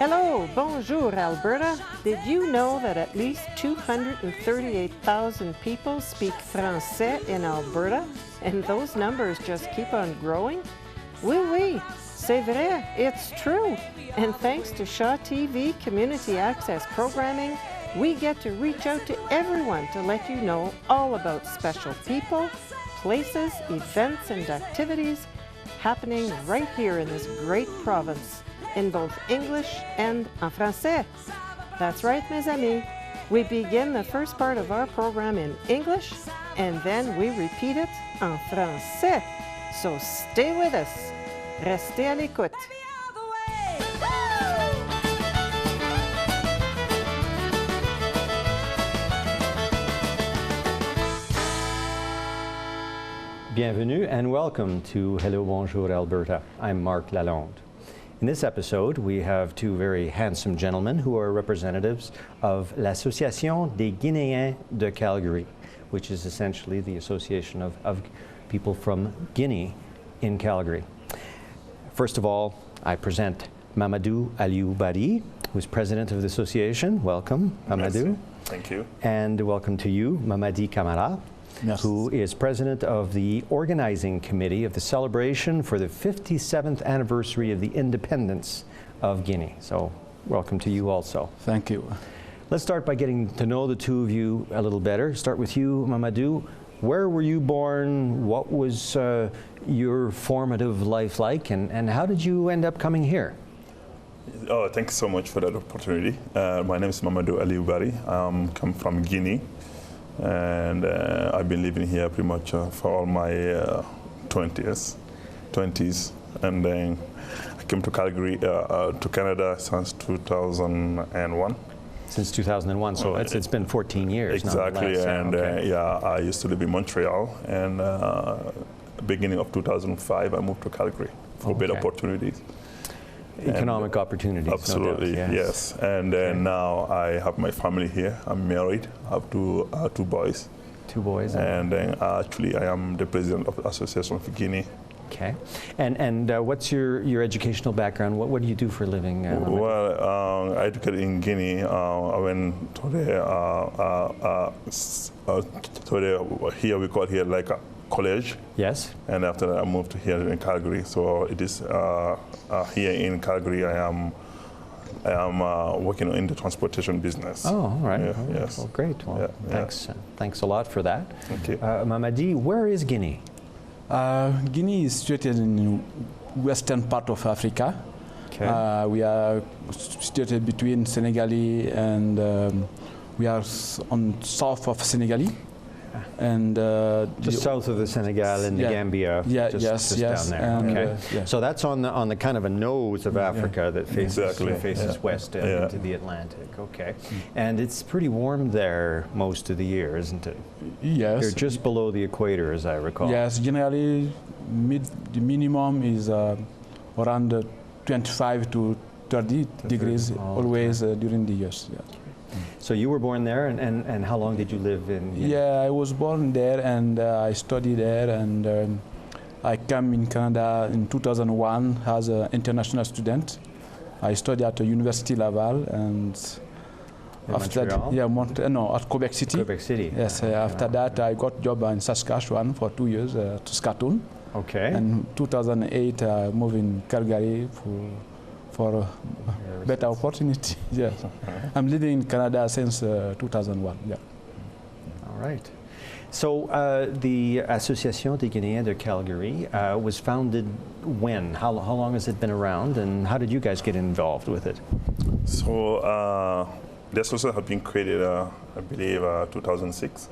Hello, bonjour, Alberta. Did you know that at least 238,000 people speak Français in Alberta? And those numbers just keep on growing? Oui, oui, c'est vrai, it's true. And thanks to Shaw TV Community Access Programming, we get to reach out to everyone to let you know all about special people, places, events, and activities happening right here in this great province, in both English and en français. That's right, mes amis. We begin the first part of our program in English, and then we repeat it en français. So stay with us. Restez à l'écoute. Bienvenue and welcome to Hello, Bonjour, Alberta. I'm Marc Lalonde. In this episode, we have two very handsome gentlemen who are representatives of l'Association des Guinéens de Calgary, which is essentially the association of people from Guinea in Calgary. First of all, I present Mamadou Aliou-Bari, who's president of the association. Welcome, Mamadou. Merci. Thank you. And welcome to you, Mamady Camara, Merci. who is president of the organizing committee of the celebration for the 57th anniversary of the independence of Guinea. So welcome to you also. Thank you. Let's start by getting to know the two of you a little better. Start with you, Mamadou. Where were you born? What was your formative life like? And how did you end up coming here? Oh, thank you so much for that opportunity. My name is Mamadou Aliou-Bari. I come from Guinea. And I've been living here pretty much for all my 20s. And then I came to Calgary, to Canada since 2001. Since 2001, so it's been 14 years. Exactly, and okay. I used to live in Montreal, and beginning of 2005, I moved to Calgary for better opportunities. Economic opportunities. Absolutely, no doubt, yes. And then now I have my family here. I'm married. I have two boys. Two boys. And then actually I am the president of the Association of Guinea. Okay. And what's your educational background? What do you do for a living? Well, I educated in Guinea. I went to here we call here like a college. Yes. And after that I moved to here in Calgary. So it is here in Calgary I am working in the transportation business. Oh, all right. Yeah, oh, yes. Well, great. Well, yeah. Thanks a lot for that. Thank you. Mamady, where is Guinea? Guinea is situated in the western part of Africa. Okay. We are situated between Senegal and we are on south of Senegal. And just south of the Senegal and the Gambia, just down there. And, okay. So that's on the kind of a nose of Africa that faces west into the Atlantic. Okay. And it's pretty warm there most of the year, isn't it? Yes. You're just below the equator, as I recall. Yes. Generally, the minimum is around 25 to 30 degrees always during the years. Yeah. So you were born there, and how long did you live in? Yeah, I was born there, and I studied there, and I came in Canada in 2001 as an international student. I studied at the University Laval, and after Montreal? at Quebec City. Quebec City. Yes. After that, I got a job in Saskatchewan for 2 years to Saskatoon. Okay. And 2008, I moved in Calgary for a better opportunity. Yes. I'm living in Canada since 2001. Yeah. All right. So the Association des Guinéens de Calgary was founded when? How long has it been around, and how did you guys get involved with it? So the association has been created, I believe, 2006.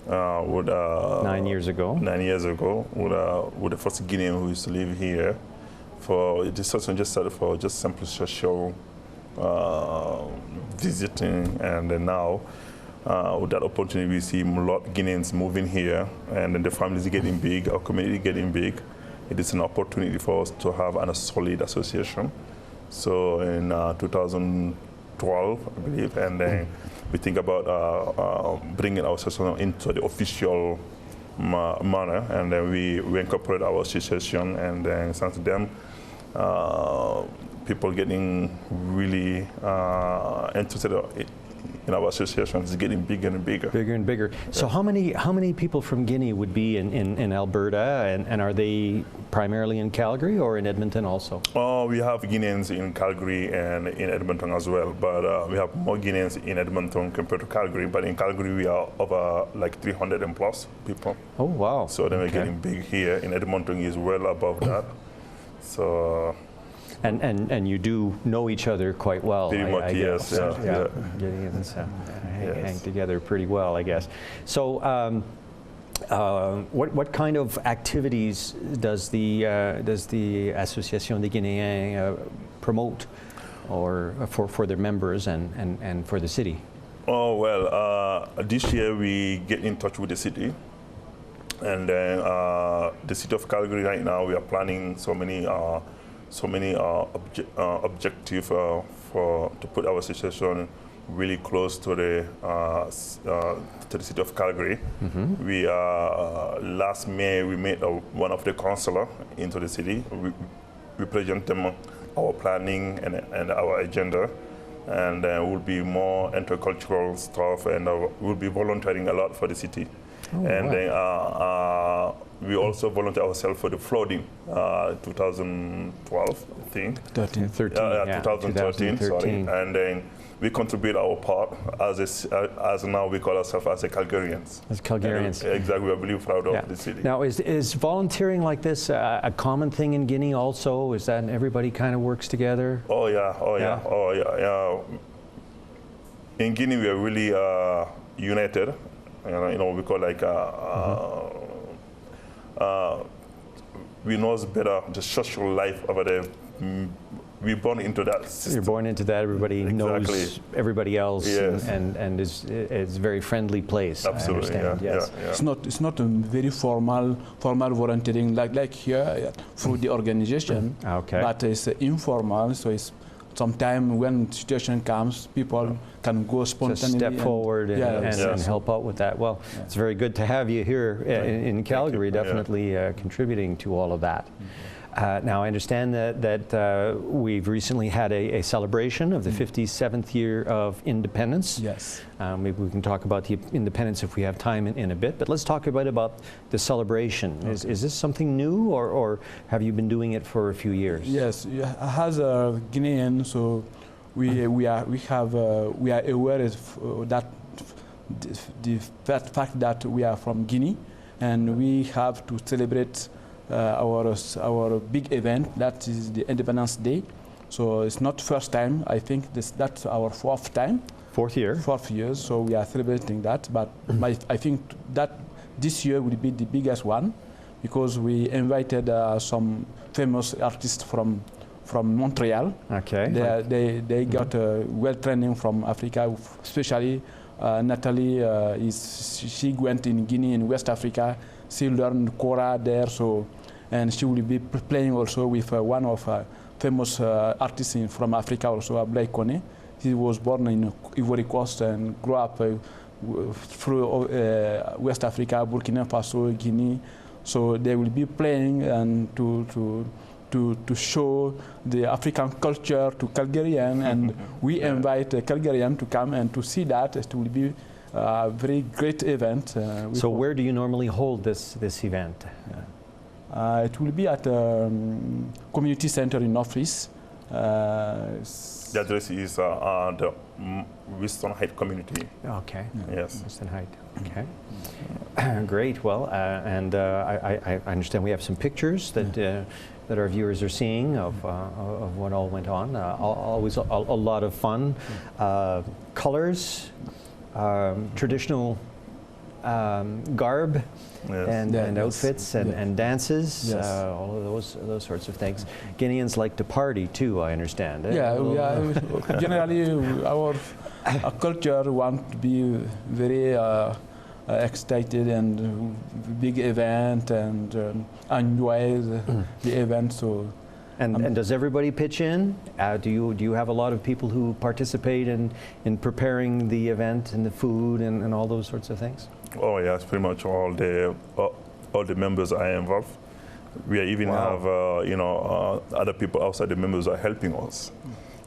With, 9 years ago. 9 years ago, with the first Guinean who used to live here. The association just started for just simply social visiting, and then now with that opportunity we see a lot of Guineans moving here, and then the families getting big, our community getting big. It is an opportunity for us to have a solid association. So in 2012, I believe, and then we think about bringing our association into the official manner, and then we incorporate our association, and then since then people getting really interested in our association. Is getting bigger and bigger. Bigger and bigger. So how many people from Guinea would be in Alberta, and are they primarily in Calgary or in Edmonton also? We have Guineans in Calgary and in Edmonton as well, but we have more Guineans in Edmonton compared to Calgary. But in Calgary, we are over like 300 and plus people. Oh wow! So then we're getting big here. In Edmonton is well above that. So. And you do know each other quite well. Pretty much, yes. Yeah. Guineans hang together pretty well, I guess. So, what kind of activities does the Association des Guinéens promote, or for their members and for the city? Oh well, this year we get in touch with the city, and then the city of Calgary right now we are planning so many objectives to put our association really close to the city of Calgary. Mm-hmm. We last May we met one of the councillors into the city. We present them our planning and our agenda, and we'll be more intercultural stuff, and we'll be volunteering a lot for the city. Oh, and wow. Then we also volunteer ourselves for the flooding, 2012, I think. 2013, sorry. And then we contribute our part as now we call ourselves as a Calgarians. As Calgarians. Exactly, we're really proud of the city. Now, is volunteering like this a common thing in Guinea also? Is that everybody kind of works together? Oh yeah. In Guinea, we are really united. You know, we call like we know better the social life over there. We're born into that system. You're born into that. Everybody knows everybody else, yes. and it's a very friendly place. Absolutely, I understand. Yes. Yeah. It's not a very formal volunteering like here through the organization. Okay. But it's informal, so it's sometimes when situation comes, people can go spontaneously. Step forward and help out with that. Well, it's very good to have you here in Calgary, definitely contributing to all of that. Now, I understand that we've recently had a celebration of the 57th year of independence. Yes. Maybe we can talk about the independence if we have time in a bit, but let's talk about the celebration. Okay. Is this something new, or have you been doing it for a few years? Yes, as a Guinean, so we are aware of that fact that we are from Guinea, and we have to celebrate our big event, that is the Independence Day. So it's not first time. I think that's our fourth time. Fourth year. So we are celebrating that. But I think that this year will be the biggest one, because we invited some famous artists from Montreal. Okay. They got well training from Africa, especially Natalie. She went in Guinea in West Africa. She learned Kora there, and she will be playing also with one of famous artists from Africa, also Blake Kone. He was born in Ivory Coast and grew up through West Africa, Burkina Faso, Guinea. So they will be playing and to show the African culture to Calgarian, and we invite Calgarian to come and to see that. It will be a very great event. So where do you normally hold this event? It will be at a community center in Northeast. The address is the Western Height community. Okay. Yes. Western Height. Okay. Great. Well, and I understand we have some pictures that our viewers are seeing of what all went on. Always a lot of fun. Colors. Traditional garb and outfits and dances, all of those sorts of things. Guineans like to party too, I understand. Generally our culture want to be very excited and big event and enjoy the event. So. And does everybody pitch in? Do you have a lot of people who participate in preparing the event and the food and all those sorts of things? Oh yes, pretty much all the members are involved. We even have other people outside the members are helping us.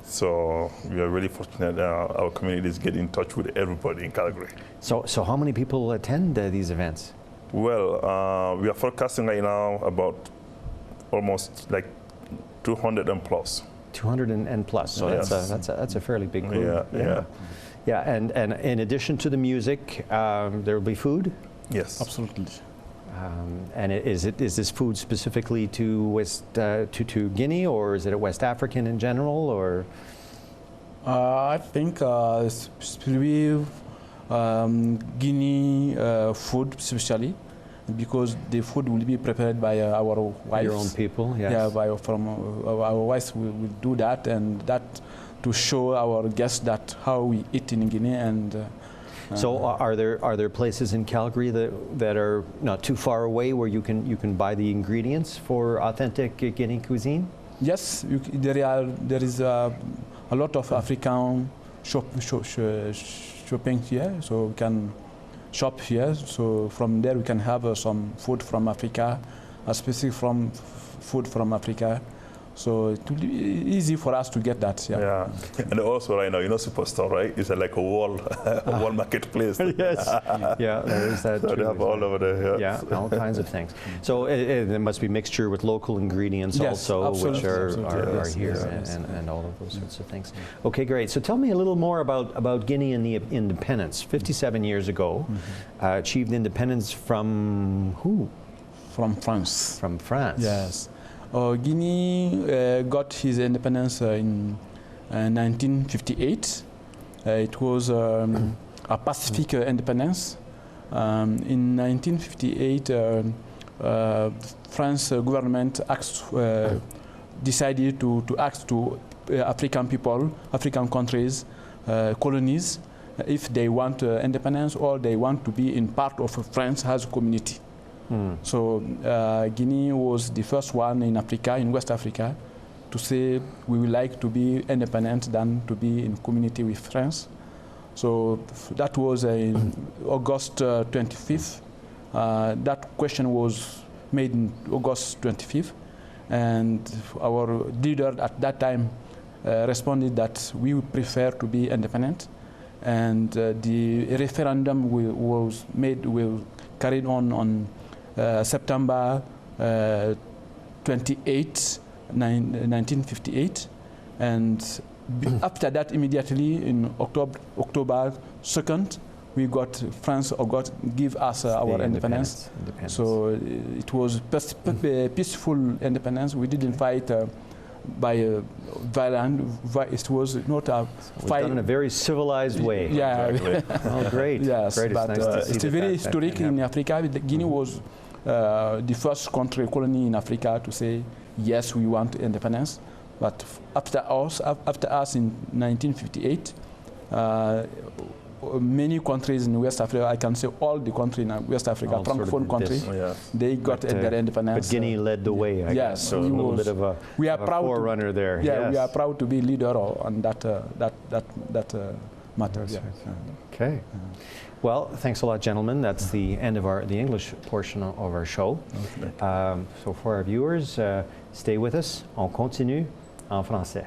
So we are really fortunate that our community is getting in touch with everybody in Calgary. So how many people attend these events? Well, we are forecasting right now about almost like 200 and plus. 200 and plus. So Yes. that's a fairly big group. Yeah. And in addition to the music, there will be food. Yes. Absolutely. And is this food specifically to to Guinea, or is it West African in general, or? I think especially Guinea food, especially because the food will be prepared by our wives. Your own people, yes. Yeah, from our wives will do that, and that to show our guests that how we eat in Guinea. And so are there places in Calgary that are not too far away where you can buy the ingredients for authentic Guinean cuisine? Yes, there is a lot of African shopping here, so we can shop here. So from there we can have some food from Africa, especially from food from Africa. So it will be easy for us to get that. Yeah. And also right now, Superstore, right? It's like a wall marketplace. Yes. Yeah, there is that. So they have all over there. Yeah, all kinds of things. So there must be mixture with local ingredients also, which are here, and all of those sorts of things. Okay, great. So tell me a little more about Guinea and the independence. 57 years ago, achieved independence from who? From France. From France. Yes. Guinea got his independence in 1958. It was a Pacific independence. In 1958, France government decided to ask to African people, African countries, colonies, if they want independence or they want to be in part of France as a community. So Guinea was the first one in Africa, in West Africa, to say we would like to be independent than to be in community with France. So that was in August 25th. That question was made in August 25th, and our leader at that time responded that we would prefer to be independent, and the referendum was carried on September 28, 1958, and after that, immediately in October 2nd, we got France give us our independence. So it was peaceful independence. We didn't fight by violence. It was not a fight. Done in a very civilized way. Yeah. Exactly. Oh, great. Yes, great. But It's nice to see it's very historic in Africa. Guinea was the first colony in Africa to say yes, we want independence. But after us in 1958, many countries in West Africa, I can say all the countries in West Africa, Francophone countries, they got their independance. But Guinea led the way, I guess. So a little bit of a forerunner there. Yeah, yes. We are proud to be leader on that matter. Yeah. Okay. Well, thanks a lot, gentlemen. That's the end of the English portion of our show. Okay. So for our viewers, stay with us. On continue en français.